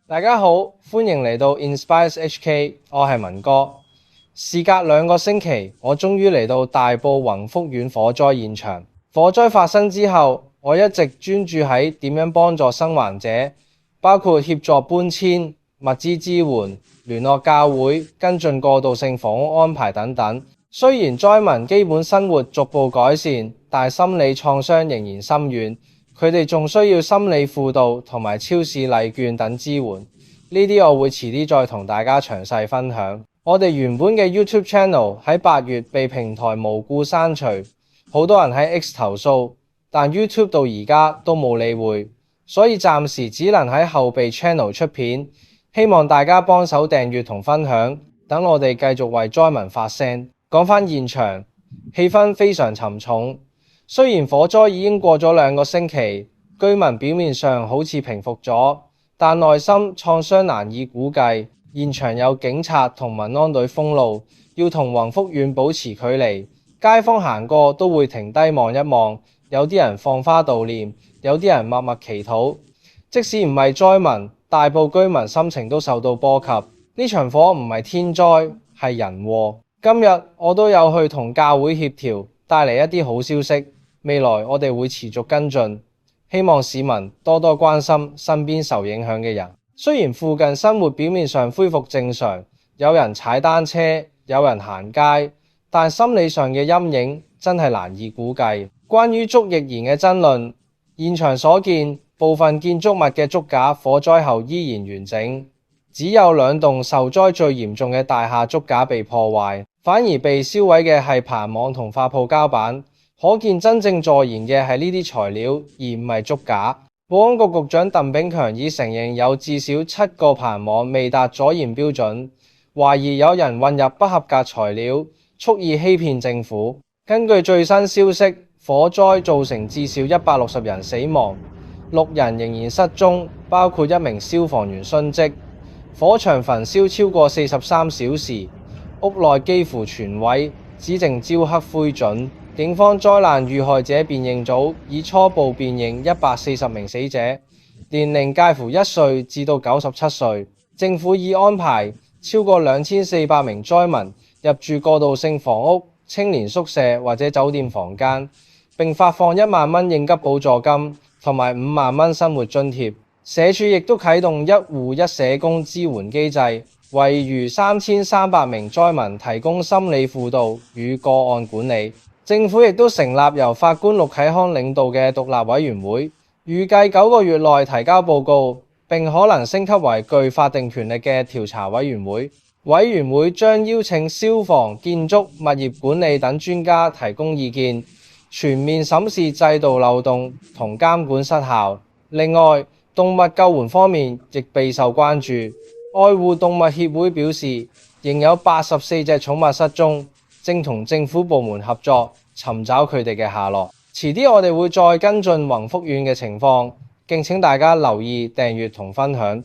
大家好，歡迎嚟到 Inspires HK， 我係文哥。事隔2個星期，我終於嚟到大埔宏福苑火災現場。火災發生之後，我一直專注喺點樣幫助生還者，包括協助搬遷、物資支援、聯絡教會、跟進過渡性房屋安排等等。雖然災民基本生活逐步改善，但心理創傷仍然深遠。佢哋仲需要心理輔導同埋超市禮券等支援，呢啲我會遲啲再同大家詳細分享。我哋原本嘅 YouTube Channel 喺8月被平台無故刪除，好多人喺 X 投訴，但 YouTube 到而家都冇理會，所以暫時只能喺後備 Channel 出片。希望大家幫手訂閱同分享，等我哋繼續為災民發聲。講返現場，氣氛非常沉重。雖然火災已經過咗2個星期，居民表面上好似平復咗，但內心創傷難以估計。現場有警察同民安隊封路，要同宏福苑保持距離。街坊行過都會停低望一望，有啲人放花悼念，有啲人默默祈禱。即使唔係災民，大埔居民心情都受到波及。呢場火唔係天災，係人禍。今日我都有去同教會協調，帶嚟一啲好消息。未來我哋會持續跟進，希望市民多多關心身邊受影響嘅人。雖然附近生活表面上恢復正常，有人踩單車，有人行街，但心理上嘅陰影真係難以估計。關於竹翼檐嘅爭論，現場所見，部分建築物嘅竹架火災後依然完整，只有2棟受災最嚴重嘅大廈竹架被破壞，反而被燒毀嘅係棚網同發泡膠板。可見真正助燃嘅係呢啲材料，而唔係竹架。保安局局長鄧炳強已承認有至少7個棚網未達阻燃標準，懷疑有人混入不合格材料，蓄意欺騙政府。根據最新消息，火災造成至少160人死亡，6人仍然失蹤，包括1名消防員殉職。火場焚燒超過43小時，屋內幾乎全毀，只剩焦黑灰燼。警方災難遇害者辨認組已初步辨認140名死者，年齡介乎1歲至到97歲。政府已安排超過2400名災民入住過渡性房屋、青年宿舍或者酒店房間，並發放1萬蚊應急補助金同埋5萬蚊生活津貼。社署亦都啟動1戶1社工支援機制，為逾3300名災民提供心理輔導與個案管理。政府亦都成立由法官陸啟康領導嘅獨立委員會，預計9個月內提交報告，並可能升級為具法定權力嘅調查委員會。委員會將邀請消防、建築、物業管理等專家提供意見，全面審視制度漏洞同監管失效。另外，動物救援方面亦備受關注。愛護動物協會表示，仍有84隻寵物失蹤，正同政府部門合作尋找佢哋嘅下落。遲啲我哋會再跟進宏福苑嘅情況，敬請大家留意、訂閱同分享。